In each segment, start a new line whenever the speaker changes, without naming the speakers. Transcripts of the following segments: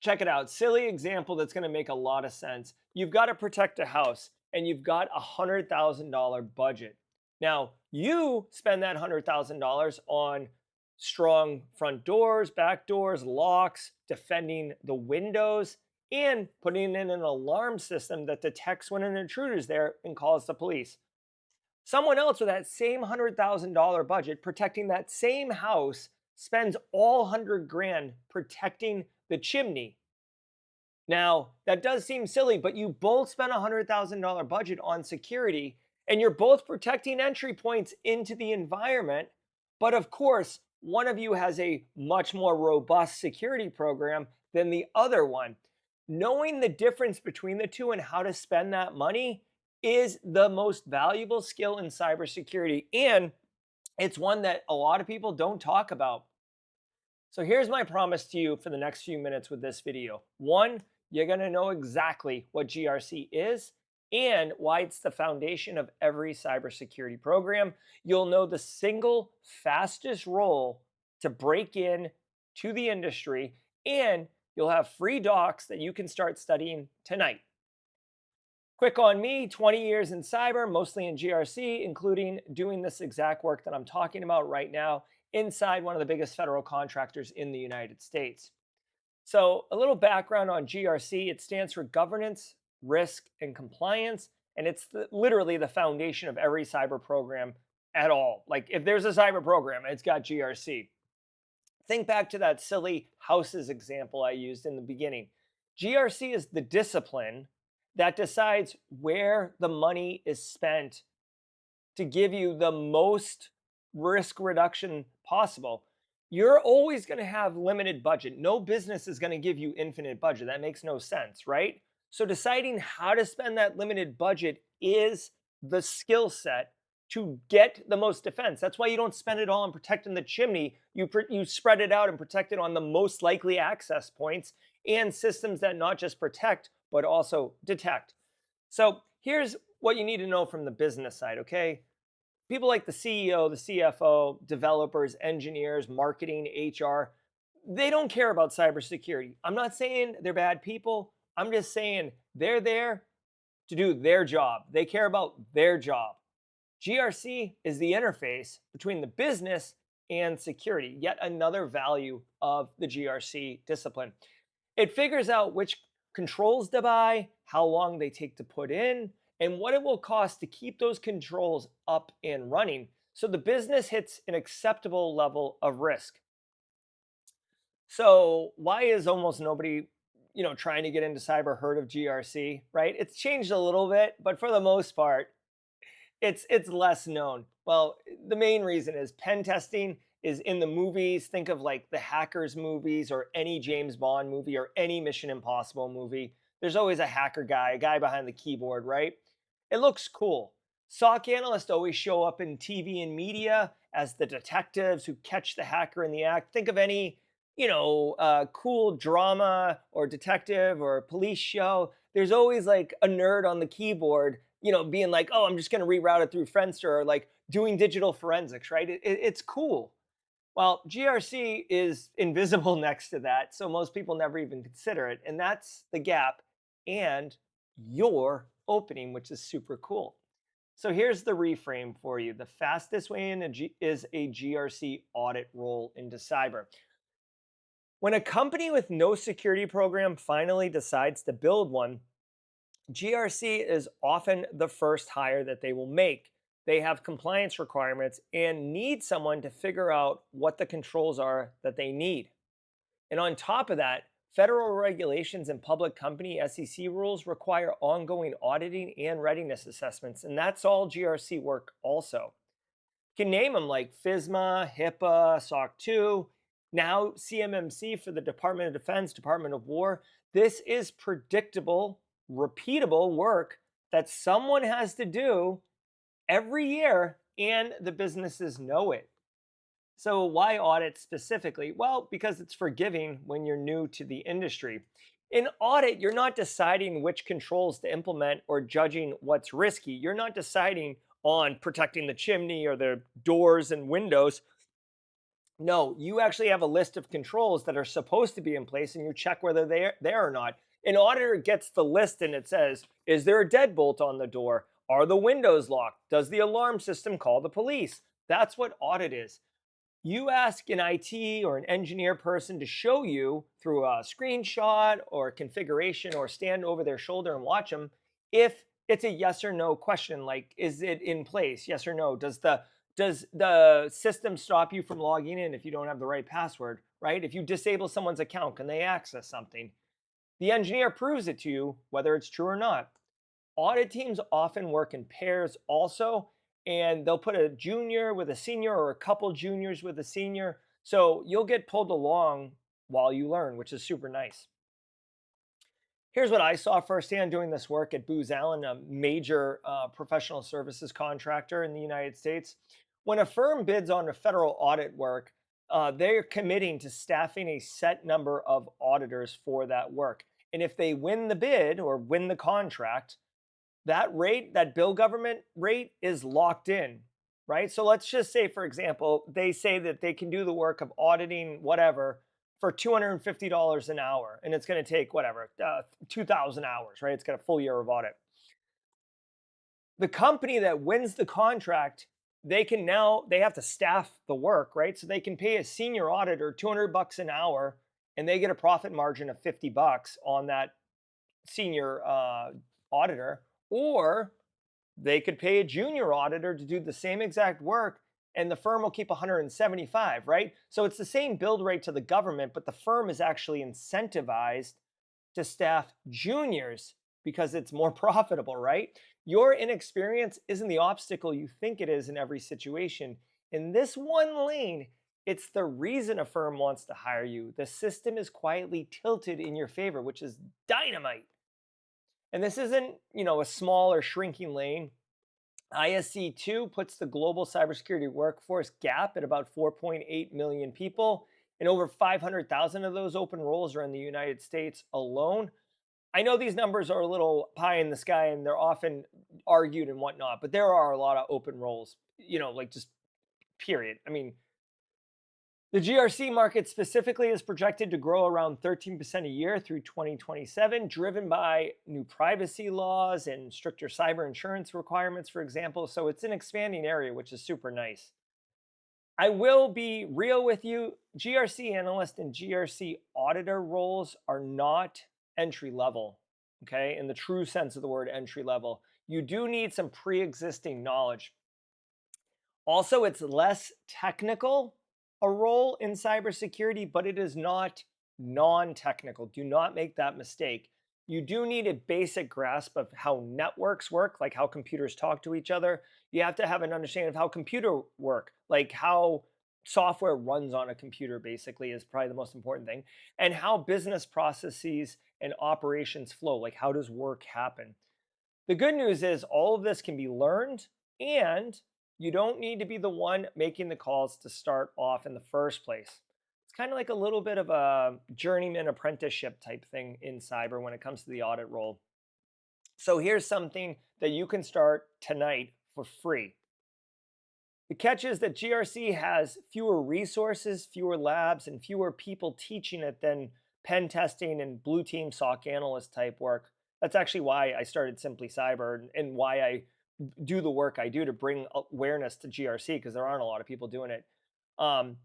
Check it out. Silly example that's going to make a lot of sense. You've got to protect a house and you've got a $100,000 budget. Now, you spend that $100,000 on strong front doors, back doors, locks, defending the windows, and putting in an alarm system that detects when an intruder is there and calls the police. Someone else with that same $100,000 budget protecting that same house spends all 100 grand protecting the chimney. Now, that does seem silly, but you both spent a $100,000 budget on security and you're both protecting entry points into the environment. But of course, one of you has a much more robust security program than the other one. Knowing the difference between the two and how to spend that money is the most valuable skill in cybersecurity. And it's one that a lot of people don't talk about. So here's my promise to you for the next few minutes with this video. One, you're going to know exactly what GRC is and why it's the foundation of every cybersecurity program. You'll know the single fastest role to break in to the industry, and you'll have free docs that you can start studying tonight. Quick on me, 20 years in cyber, mostly in GRC, including doing this exact work that I'm talking about right now inside one of the biggest federal contractors in the United States. So, a little background on GRC. It stands for governance, risk, and compliance. And it's literally the foundation of every cyber program at all. Like, if there's a cyber program, it's got GRC. Think back to that silly houses example I used in the beginning. GRC is the discipline that decides where the money is spent to give you the most risk reduction possible. You're always going to have limited budget. No business is going to give you infinite budget. That makes no sense, right? So deciding how to spend that limited budget is the skill set to get the most defense. That's why you don't spend it all on protecting the chimney. You spread it out and protect it on the most likely access points and systems that not just protect, but also detect. So here's what you need to know from the business side, okay? People like the CEO, the CFO, developers, engineers, marketing, HR, they don't care about cybersecurity. I'm not saying they're bad people. I'm just saying they're there to do their job. They care about their job. GRC is the interface between the business and security, yet another value of the GRC discipline. It figures out which controls to buy, how long they take to put in, and what it will cost to keep those controls up and running so the business hits an acceptable level of risk. So, why is almost nobody, trying to get into cyber heard of GRC, right? It's changed a little bit, but for the most part, it's less known. Well, the main reason is pen testing is in the movies. Think of like the Hackers movies or any James Bond movie or any Mission Impossible movie. There's always a hacker guy, a guy behind the keyboard, right? It looks cool. SOC analysts always show up in TV and media as the detectives who catch the hacker in the act. Think of any, cool drama or detective or police show. There's always like a nerd on the keyboard, being like, oh, I'm just going to reroute it through Friendster or like doing digital forensics, right? It's cool. Well, GRC is invisible next to that, so most people never even consider it. And that's the gap and your opening, which is super cool. So here's the reframe for you. The fastest way in is a GRC audit role into cyber. When a company with no security program finally decides to build one, GRC is often the first hire that they will make. They have compliance requirements and need someone to figure out what the controls are that they need. And on top of that, federal regulations and public company SEC rules require ongoing auditing and readiness assessments. And that's all GRC work also. You can name them like FISMA, HIPAA, SOC 2, now CMMC for the Department of Defense, Department of War. This is predictable, repeatable work that someone has to do every year, and the businesses know it. So, why audit specifically? Well, because it's forgiving when you're new to the industry. In audit, you're not deciding which controls to implement or judging what's risky. You're not deciding on protecting the chimney or the doors and windows. No, you actually have a list of controls that are supposed to be in place and you check whether they're there or not. An auditor gets the list and it says, is there a deadbolt on the door? Are the windows locked? Does the alarm system call the police? That's what audit is. You ask an IT or an engineer person to show you through a screenshot or a configuration or stand over their shoulder and watch them if it's a yes or no question, like is it in place, yes or no. Does the system stop you from logging in if you don't have the right password, right? If you disable someone's account, can they access something? The engineer proves it to you whether it's true or not. Audit teams often work in pairs also, and they'll put a junior with a senior or a couple juniors with a senior. So you'll get pulled along while you learn, which is super nice. Here's what I saw firsthand doing this work at Booz Allen, a major professional services contractor in the United States. When a firm bids on a federal audit work, they're committing to staffing a set number of auditors for that work. And if they win the bid or win the contract, that rate, that bill government rate is locked in, right? So let's just say, for example, they say that they can do the work of auditing whatever for $250 an hour, and it's going to take whatever, 2,000 hours, right? It's got a full year of audit. The company that wins the contract, they have to staff the work, right? So they can pay a senior auditor 200 bucks an hour, and they get a profit margin of 50 bucks on that senior auditor, or they could pay a junior auditor to do the same exact work and the firm will keep 175, right? So it's the same build rate to the government, but the firm is actually incentivized to staff juniors because it's more profitable, right? Your inexperience isn't the obstacle you think it is in every situation. In this one lane, it's the reason a firm wants to hire you. The system is quietly tilted in your favor, which is dynamite. And this isn't, a small or shrinking lane. ISC2 puts the global cybersecurity workforce gap at about 4.8 million people, and over 500,000 of those open roles are in the United States alone. I know these numbers are a little pie in the sky and they're often argued and whatnot, but there are a lot of open roles, like just period. I mean, the GRC market specifically is projected to grow around 13% a year through 2027, driven by new privacy laws and stricter cyber insurance requirements, for example. So it's an expanding area, which is super nice. I will be real with you. GRC analyst and GRC auditor roles are not entry level, okay, in the true sense of the word entry level. You do need some pre existing knowledge. Also, it's less technical a role in cybersecurity, but it is not non technical. Do not make that mistake. You do need a basic grasp of how networks work, like how computers talk to each other. You have to have an understanding of how computer work, like how software runs on a computer, basically, is probably the most important thing, and how business processes and operations flow, like how does work happen. The good news is all of this can be learned, and you don't need to be the one making the calls to start off in the first place. It's kind of like a little bit of a journeyman apprenticeship type thing in cyber when it comes to the audit role. So here's something that you can start tonight for free. The catch is that GRC has fewer resources, fewer labs, and fewer people teaching it than pen testing and blue team SOC analyst type work. That's actually why I started Simply Cyber and why I do the work I do to bring awareness to GRC, because there aren't a lot of people doing it. Um,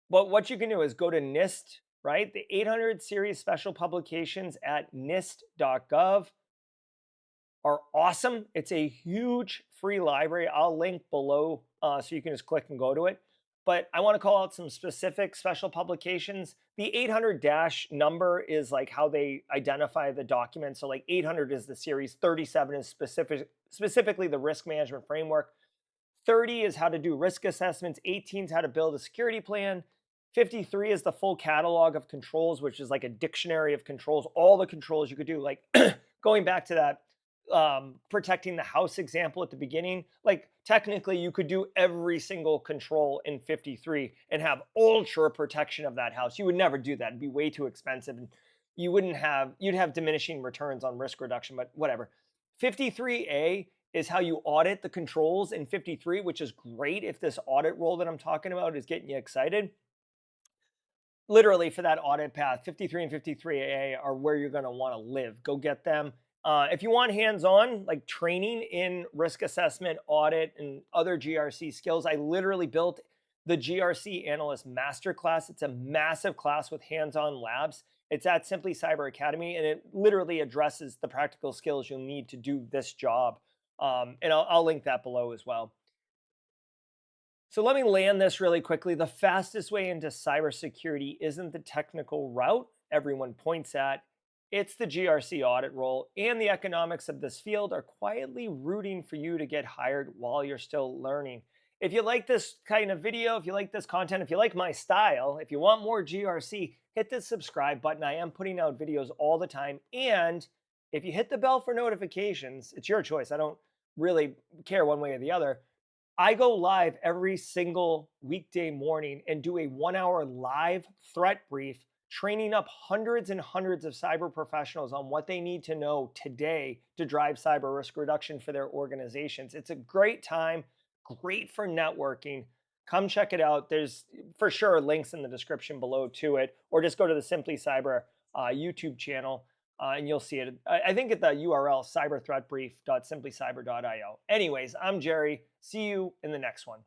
but what you can do is go to NIST, right? The 800 series special publications at nist.gov are awesome. It's a huge free library. I'll link below so you can just click and go to it. But I want to call out some specific special publications. The 800 dash number is like how they identify the document. So like 800 is the series, 37 is specifically the risk management framework. 30 is how to do risk assessments, 18 is how to build a security plan. 53 is the full catalog of controls, which is like a dictionary of controls, all the controls you could do. Like going back to that protecting the house example at the beginning, like technically you could do every single control in 53 and have ultra protection of that house. You would never do that. It'd be way too expensive and you'd have diminishing returns on risk reduction, but whatever. 53A is how you audit the controls in 53, which is great if this audit role that I'm talking about is getting you excited. Literally for that audit path, 53 and 53A are where you're going to want to live. Go get them. If you want hands-on, like training in risk assessment, audit, and other GRC skills, I literally built the GRC Analyst Masterclass. It's a massive class with hands-on labs. It's at Simply Cyber Academy, and it literally addresses the practical skills you'll need to do this job. And I'll link that below as well. So let me land this really quickly. The fastest way into cybersecurity isn't the technical route everyone points at. It's the GRC audit role, and the economics of this field are quietly rooting for you to get hired while you're still learning. If you like this kind of video, if you like this content, if you like my style, if you want more GRC, hit the subscribe button. I am putting out videos all the time. And if you hit the bell for notifications, it's your choice. I don't really care one way or the other. I go live every single weekday morning and do a 1 hour live threat brief, training up hundreds and hundreds of cyber professionals on what they need to know today to drive cyber risk reduction for their organizations. It's a great time, great for networking. Come check it out. There's for sure links in the description below to it, or just go to the Simply Cyber YouTube channel. And you'll see it. I think at the URL cyberthreatbrief.simplycyber.io. Anyways, I'm Jerry. See you in the next one.